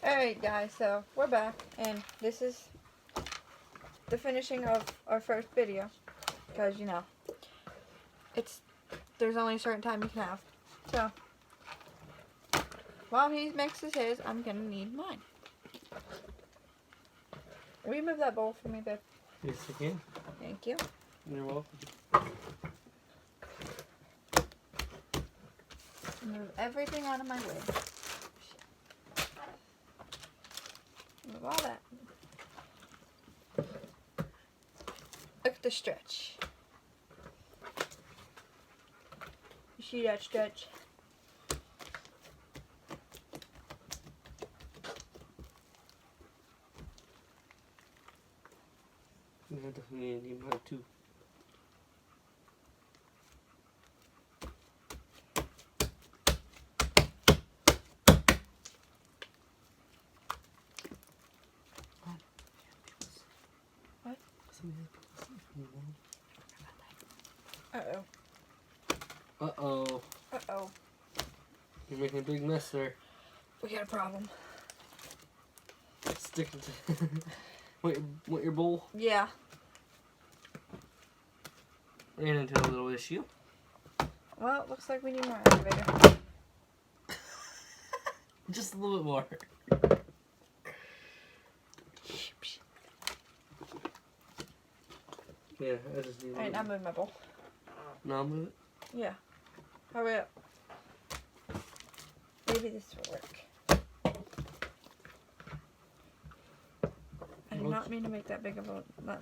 Alright guys, so we're back and this is the finishing of our first video because you know there's only a certain time you can have. So while he mixes his, I'm gonna need mine. Will you move that bowl for me, babe? Yes, I can. Thank you. You're welcome. Move everything out of my way. Move all that. Look at the stretch. You see that stretch? Yeah, definitely need mine too. What? Uh-oh. Uh-oh. Uh-oh. You're making a big mess there. We got a problem. Sticking to... Want your bowl? Yeah. Ran into a little issue. Well, it looks like we need more activator. Just a little bit more. Yeah, I just need Alright, now move my bowl. Now move it? Yeah. Hurry up. Maybe this will work. I did not mean to make that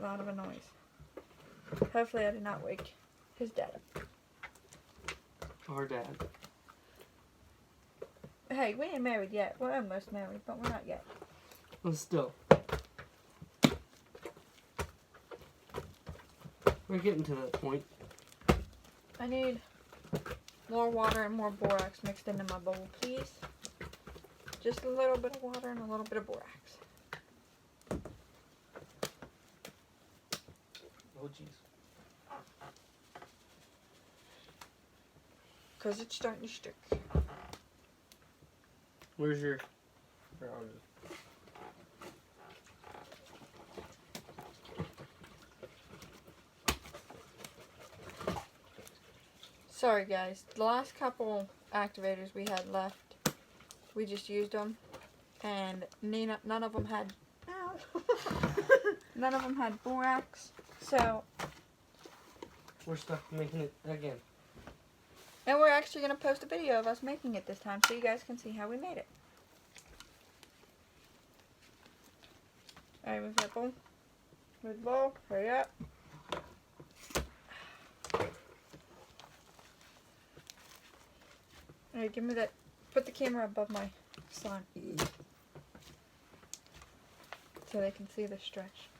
loud of a noise. Hopefully I did not wake his dad up. Our dad. Hey, we ain't married yet. We're almost married, but we're not yet. Well, still. We're getting to that point. I need more water and more borax mixed into my bowl, please. Just a little bit of water and a little bit of borax. Oh, jeez. Because it's starting to stick. Where's your... Sorry guys, the last couple activators we had left, we just used them, and none of them had, none of them had borax, so We're stuck making it again. and we're actually going to post a video of us making it this time so you guys can see how we made it. Alright, move that bowl. Move the bowl, hurry up. Alright, give me that, put the camera above my slime so they can see the stretch.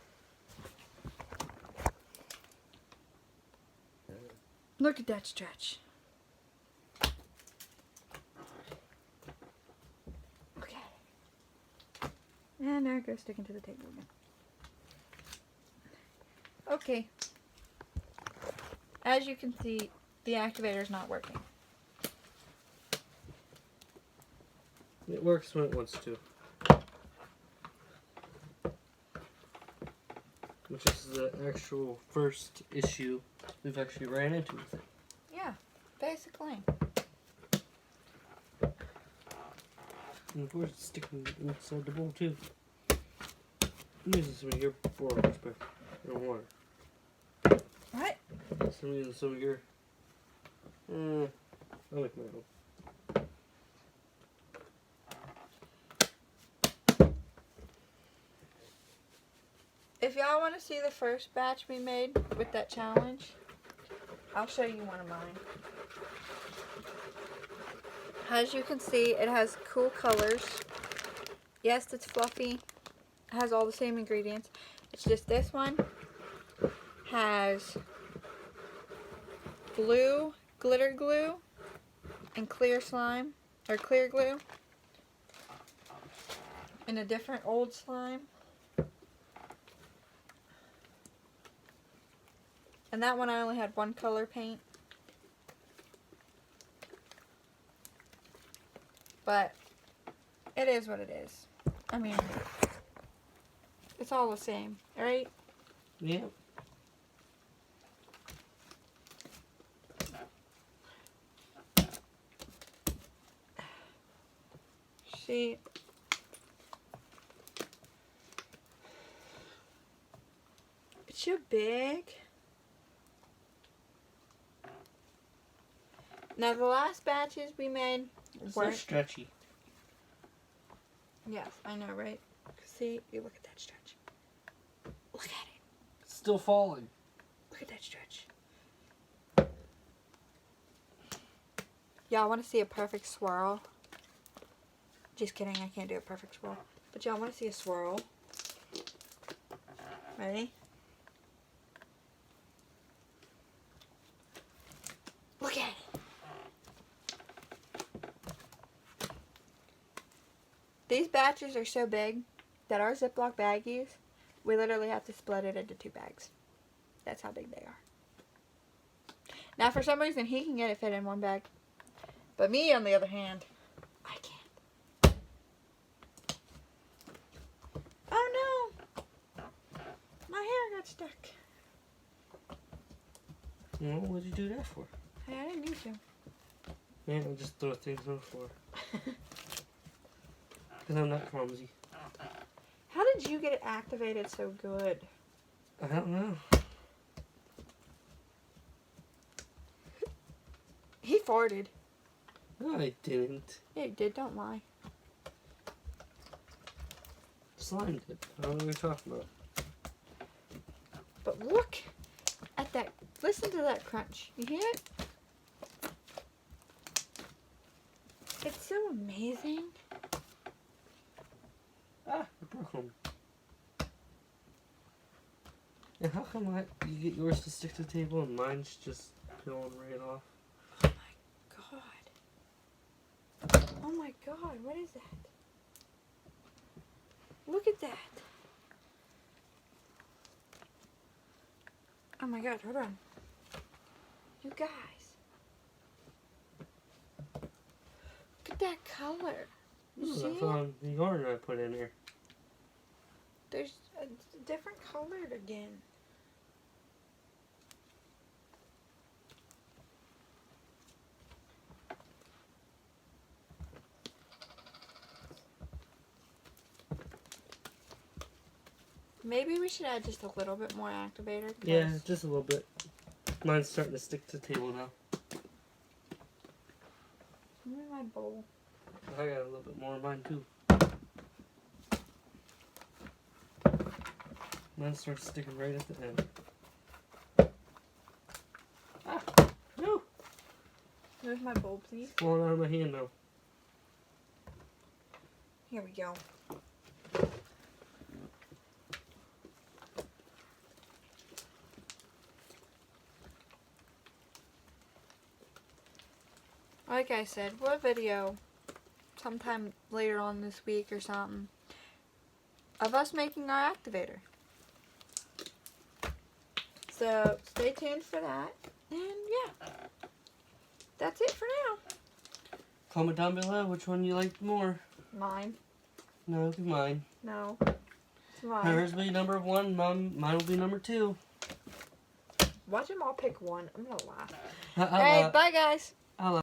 Look at that stretch. Okay. And there it goes, sticking to the table again. Okay. As you can see, the activator is not working. It works when it wants to. Which is the actual first issue we've actually ran into with it. Yeah, basically. And of course it's sticking inside the bowl too. I'm using some of your borax, but your water. What? So I'm using some of your... I'll make my own. If y'all want to see the first batch we made with that challenge, I'll show you one of mine. As you can see, it has cool colors. Yes, it's fluffy. It has all the same ingredients. It's just this one has blue glitter glue and clear slime, or clear glue, and a different old slime. And that one I only had one color paint. But It is what it is. I mean, it's all the same, right? Yeah. See, it's too big. Now the last batches we made It's so weren't. stretchy. Yes, I know, right? See, you look at that stretch. Look at it. It's still falling. Look at that stretch. Y'all want to see a perfect swirl? Just kidding, I can't do a perfect swirl. But y'all want to see a swirl? Ready? Look at it. These batches are so big that our Ziploc baggies, we literally have to split it into 2 bags. That's how big they are. Now, for some reason, he can get it fit in 1 bag. But me, on the other hand, I can't. Oh no! My hair got stuck. Well, what'd you do that for? Hey, I didn't need to. Man, I just throw things on the floor. Because I'm not clumsy. How did you get it activated so good? I don't know. He farted. No, I didn't. Yeah, he did. Don't lie. Slime did. I don't know what you're talking about. But look at that. Listen to that crunch. You hear it? It's so amazing. Ah, I broke them. And how come you get yours to stick to the table and mine's just peeling right off? Oh my god. Oh my god, what is that? Look at that. Oh my god, hold on. You guys. Look at that color. You see That's it? on the yarn I put in here. There's a different colored again. Maybe we should add just a little bit more activator. Yeah, just a little bit. Mine's starting to stick to the table now. Give me my bowl. I got a little bit more of mine too. Mine starts sticking right at the end. Ah! No! Where's my bowl, please? It's falling out of my hand now. Here we go. Like I said, we'll video sometime later on this week or something of us making our activator. So stay tuned for that. And yeah, that's it for now. Comment down below which one you liked more. Mine. No, it'll be mine. No. It's mine. Hers will be number 1, mine will be number 2. Watch them all pick one. I'm gonna laugh. Uh, Alright, bye guys.